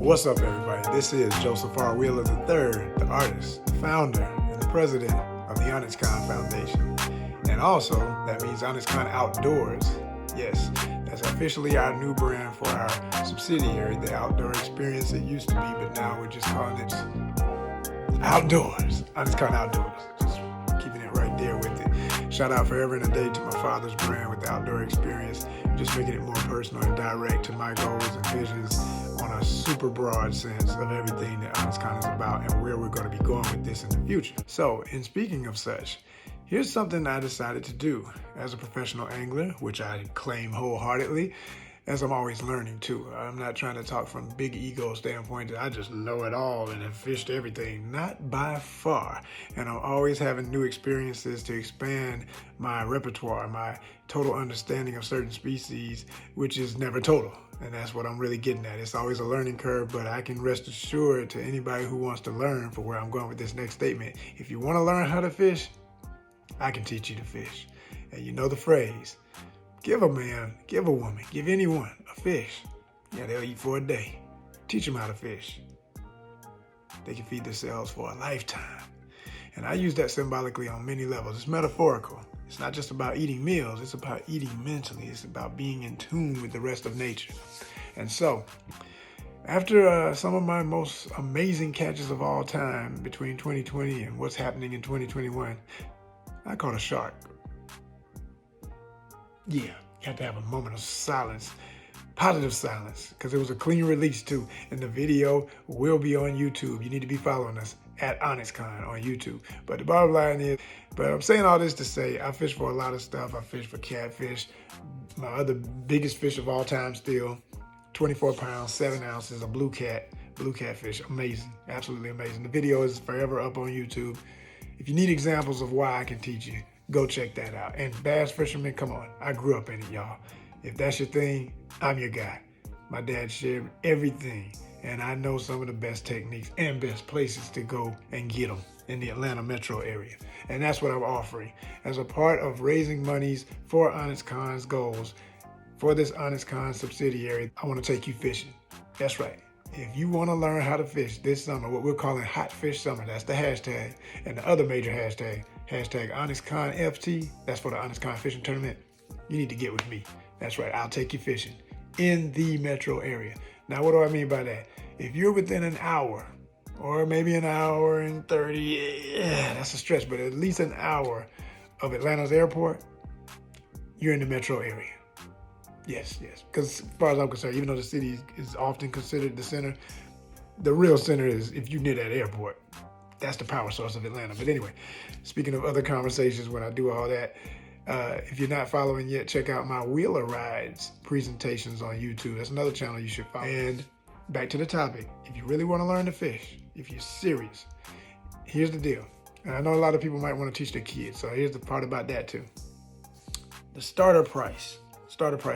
What's up, everybody? This is Joseph R. Wheeler III, the artist, the founder, and the president of the ONYXCON Foundation. And also, that means ONYXCON Outdoors. Yes, that's officially our new brand for our subsidiary, the outdoor experience it used to be, but now we're just calling it Outdoors. ONYXCON Outdoors. Just keeping it right there with it. Shout out forever and a day to my father's brand with the outdoor experience, just making it more personal and direct to my goals and visions on a super broad sense of everything that ONYXCON is about and where we're going to be going with this in the future. So, in speaking of such, here's something I decided to do as a professional angler, which I claim wholeheartedly, as I'm always learning too. I'm not trying to talk from big ego standpoint that I just know it all and have fished everything. Not by far. And I'm always having new experiences to expand my repertoire, my total understanding of certain species, which is never total. And that's what I'm really getting at. It's always a learning curve, but I can rest assured to anybody who wants to learn for where I'm going with this next statement. If you want to learn how to fish, I can teach you to fish. And you know the phrase, give a man, give a woman, give anyone a fish. Yeah, they'll eat for a day. Teach them how to fish. They can feed themselves for a lifetime. And I use that symbolically on many levels. It's metaphorical. It's not just about eating meals. It's about eating mentally. It's about being in tune with the rest of nature. And so, after some of my most amazing catches of all time between 2020 and what's happening in 2021, I caught a shark. Yeah, you have to have a moment of silence, positive silence, because it was a clean release too. And the video will be on YouTube. You need to be following us at ONYXCON on YouTube. But the bottom line is, but I'm saying all this to say, I fish for a lot of stuff. I fish for catfish. My other biggest fish of all time still, 24 pounds, 7 ounces, a blue catfish. Amazing, absolutely amazing. The video is forever up on YouTube. If you need examples of why I can teach you, go check that out. And bass fishermen, come on. I grew up in it, y'all. If that's your thing, I'm your guy. My dad shared everything, and I know some of the best techniques and best places to go and get them in the Atlanta metro area. And that's what I'm offering. As a part of raising monies for ONYXCON's goals, for this ONYXCON subsidiary, I want to take you fishing. That's right. If you want to learn how to fish this summer, what we're calling Hot Fish Summer, that's the hashtag, and the other major hashtag ONYXCONFT, that's for the ONYXCON Fishing Tournament, you need to get with me. That's right, I'll take you fishing in the metro area. Now, what do I mean by that? If you're within an hour, or maybe an hour and 30, that's a stretch, but at least an hour of Atlanta's airport, you're in the metro area. Yes. Because as far as I'm concerned, even though the city is often considered the center, the real center is if you're near that airport. That's the power source of Atlanta. But anyway, speaking of other conversations when I do all that, if you're not following yet, check out my Wheeler Rides presentations on YouTube. That's another channel you should follow. And back to the topic. If you really want to learn to fish, if you're serious, here's the deal. And I know a lot of people might want to teach their kids, so here's the part about that too. The starter price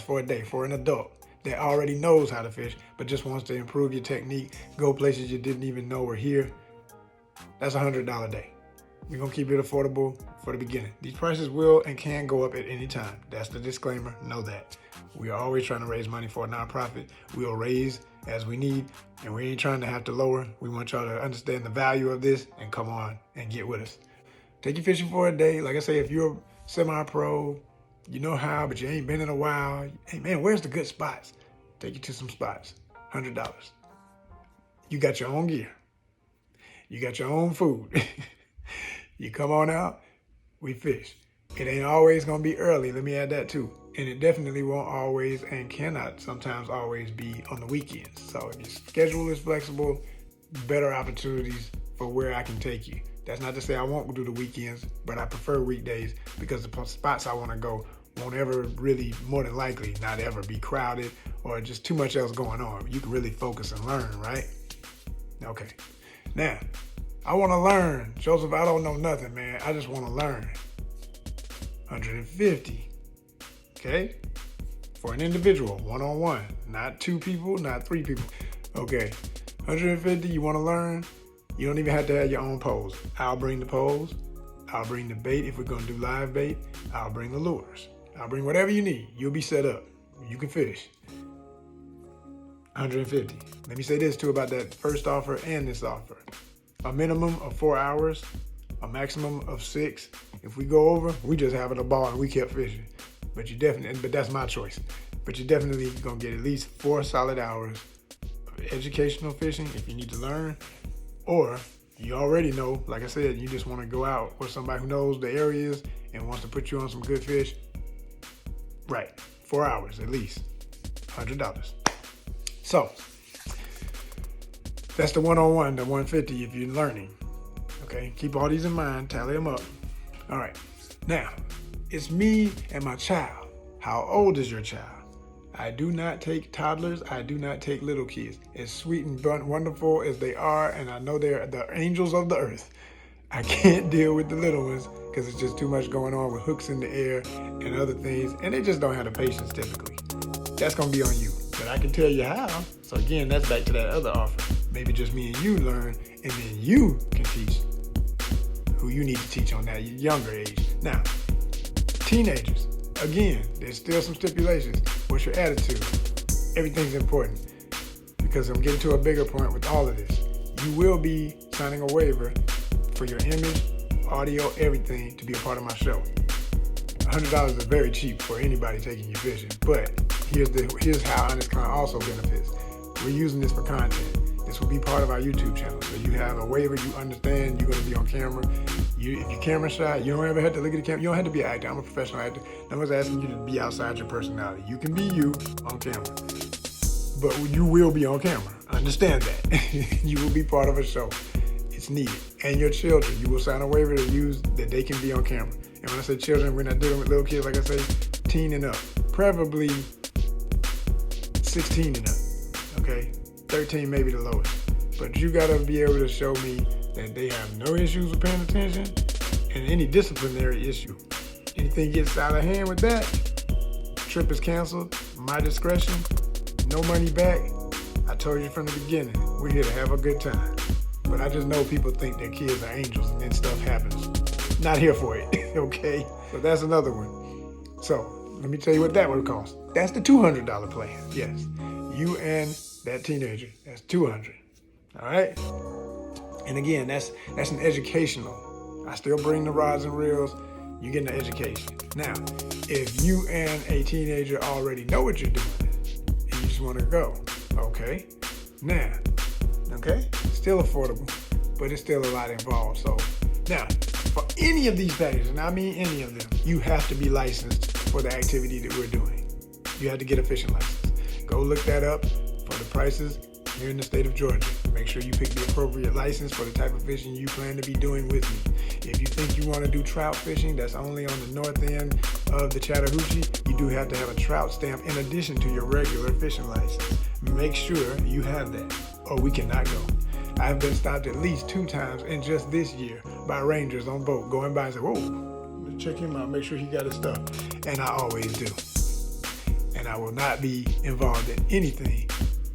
for a day for an adult that already knows how to fish but just wants to improve your technique, go places you didn't even know were here, that's $100 a day. We're going to keep it affordable for the beginning. These prices will and can go up at any time. That's the disclaimer. Know that. We are always trying to raise money for a nonprofit. We'll raise as we need, and we ain't trying to have to lower. We want y'all to understand the value of this and come on and get with us. Take you fishing for a day. Like I say, if you're semi-pro, you know how, but you ain't been in a while. Hey, man, where's the good spots? Take you to some spots. $100. You got your own gear. You got your own food. You come on out, we fish. It ain't always going to be early. Let me add that too. And it definitely won't always and cannot sometimes always be on the weekends. So if your schedule is flexible, better opportunities for where I can take you. That's not to say I won't do the weekends, but I prefer weekdays because the spots I want to go won't ever really, more than likely, not ever be crowded or just too much else going on. You can really focus and learn, right? Okay. Now, I want to learn. Joseph, I don't know nothing, man. I just want to learn. 150. Okay? For an individual, one-on-one. Not 2 people, not 3 people. Okay. 150, you want to learn? You don't even have to have your own poles. I'll bring the poles. I'll bring the bait if we're going to do live bait. I'll bring the lures. I'll bring whatever you need. You'll be set up. You can fish. 150. Let me say this too about that first offer and this offer. A minimum of 4 hours, a maximum of 6. If we go over, we just having a ball and we kept fishing. But that's my choice. But you're definitely gonna get at least 4 solid hours of educational fishing if you need to learn, or you already know, like I said, you just wanna go out with somebody who knows the areas and wants to put you on some good fish. Right, 4 hours at least, $100. So, that's the one-on-one, the 150 if you're learning. Okay, keep all these in mind, tally them up. All right, now, it's me and my child. How old is your child? I do not take toddlers. I do not take little kids. As sweet and wonderful as they are, and I know they're the angels of the earth, I can't deal with the little ones because it's just too much going on with hooks in the air and other things, and they just don't have the patience typically. That's gonna be on you, but I can tell you how. So again, that's back to that other offer. Maybe just me and you learn, and then you can teach who you need to teach on that younger age. Now, teenagers, again, there's still some stipulations. What's your attitude? Everything's important, because I'm getting to a bigger point with all of this. You will be signing a waiver for your image, audio, everything to be a part of my show. $100 is very cheap for anybody taking you fishing, but here's how ONYXCON also benefits. We're using this for content. This will be part of our YouTube channel. So you have a waiver, you understand you're gonna be on camera. If you're camera shy, you don't ever have to look at the camera. You don't have to be an actor. I'm a professional actor. No one's asking you to be outside your personality. You can be you on camera, but you will be on camera. Understand that. You will be part of a show. It's needed. And your children, you will sign a waiver to use that they can be on camera. And when I say children, we're not dealing with little kids, like I say, teen and up. Preferably 16 and up, okay? 13 maybe the lowest. But you gotta be able to show me that they have no issues with paying attention and any disciplinary issue. Anything gets out of hand with that, trip is canceled, my discretion, no money back. I told you from the beginning, we're here to have a good time. But I just know people think their kids are angels and then stuff happens. Not here for it, okay? So that's another one. So let me tell you what that would cost. That's the $200 plan, yes. You and that teenager, that's $200, all right? And again, that's an educational. I still bring the rods and reels, you get an education. Now, if you and a teenager already know what you're doing and you just wanna go, okay? Now, okay? Still affordable, but it's still a lot involved. So now, for any of these packages, and I mean any of them, you have to be licensed for the activity that we're doing. You have to get a fishing license. Go look that up for the prices here in the state of Georgia. Make sure you pick the appropriate license for the type of fishing you plan to be doing with me. If you think you want to do trout fishing, that's only on the north end of the Chattahoochee, you do have to have a trout stamp in addition to your regular fishing license. Make sure you have that, or we cannot go. I have been stopped at least 2 times in just this year by rangers on boat going by and say, whoa, let's check him out, make sure he got his stuff. And I always do. And I will not be involved in anything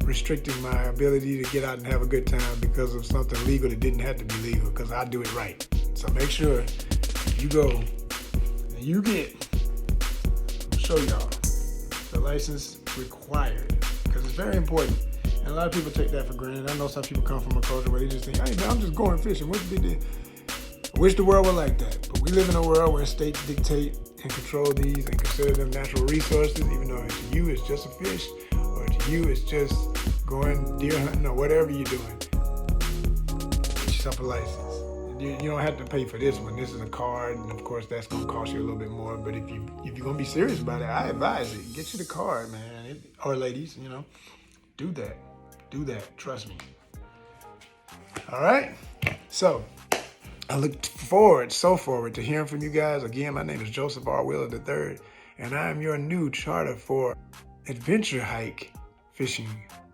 restricting my ability to get out and have a good time because of something legal that didn't have to be legal, because I do it right. So make sure you go and you get, I'll show y'all, the license required, because it's very important. And a lot of people take that for granted. I know some people come from a culture where they just think, hey man, I'm just going fishing, what's the big deal? I wish the world were like that, but we live in a world where states dictate and control these and consider them natural resources, even though to you it's just a fish, or to you it's just going deer hunting or whatever you're doing. Get yourself a license. You don't have to pay for this one. This is a card, and of course that's gonna cost you a little bit more. But if you're gonna be serious about it, I advise it. Get you the card, man, or ladies, do that. Do that. Trust me. All right. So I look so forward to hearing from you guys. Again, my name is Joseph R. Wheeler III, and I am your new charter for adventure hike fishing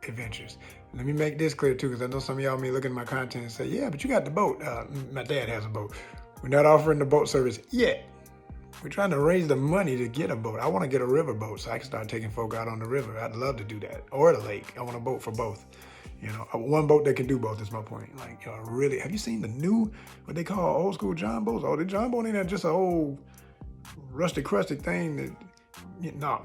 adventures. Let me make this clear too, because I know some of y'all may look at my content and say, yeah, but you got the boat. My dad has a boat. We're not offering the boat service yet. We're trying to raise the money to get a boat. I want to get a river boat so I can start taking folk out on the river. I'd love to do that. Or the lake. I want a boat for both. One boat that can do both is my point. Like, really, have you seen the new, what they call old school John boats? Oh, the John boat ain't that just an old rusty, crusty thing that, no,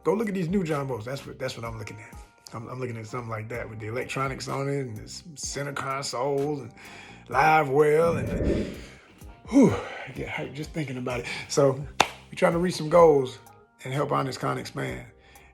Go look at these new John boats. That's what I'm looking at. I'm looking at something like that with the electronics on it and the center console and live well, and whew, I get hyped just thinking about it. So we're trying to reach some goals and help ONYXCON expand.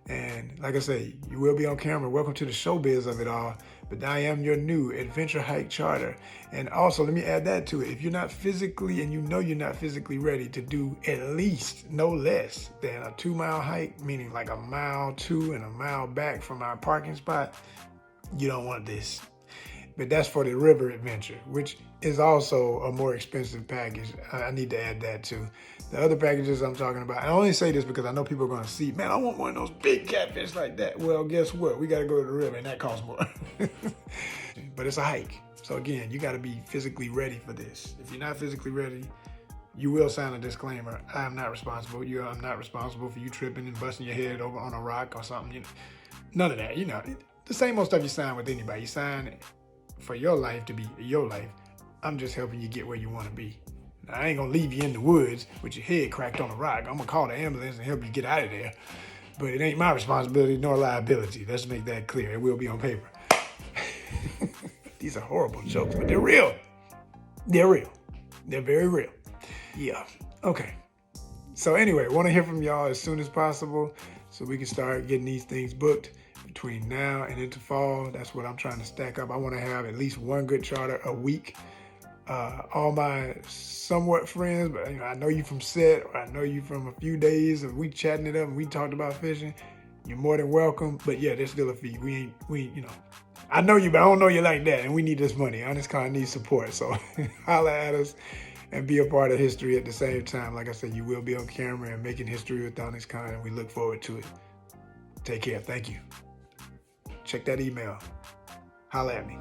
And like I say, you will be on camera. Welcome to the showbiz of it all. But I am your new adventure hike charter. And also, let me add that to it. If you're not physically, and you know you're not physically ready to do at least no less than a 2-mile hike, meaning like a mile to and a mile back from our parking spot, you don't want this. But that's for the river adventure, which is also a more expensive package. I need to add that too. The other packages I'm talking about, I only say this because I know people are going to see, man, I want one of those big catfish like that. Well, guess what? We got to go to the river, and that costs more. But it's a hike. So again, you got to be physically ready for this. If you're not physically ready, you will sign a disclaimer. I am not responsible. I'm not responsible for you tripping and busting your head over on a rock or something. You know, none of that. You know, the same old stuff you sign with anybody. You sign for your life to be your life. I'm just helping you get where you want to be. Now, I ain't gonna leave you in the woods with your head cracked on a rock. I'm gonna call the ambulance and help you get out of there. But it ain't my responsibility nor liability. Let's make that clear. It will be on paper. These are horrible jokes, but they're real. They're real. They're very real. Yeah. Okay. So anyway, want to hear from y'all as soon as possible so we can start getting these things booked between now and into fall. That's what I'm trying to stack up. I want to have at least one good charter a week. All my somewhat friends, but you know, I know you from set, or I know you from a few days, and we chatting it up and we talked about fishing. You're more than welcome. But yeah, there's still a fee. We you know, I know you, but I don't know you like that, and we need this money. ONYXCON needs support, so holla at us and be a part of history at the same time. Like I said, you will be on camera and making history with ONYXCON, and we look forward to it. Take care. Thank you. Check that email. Holla at me.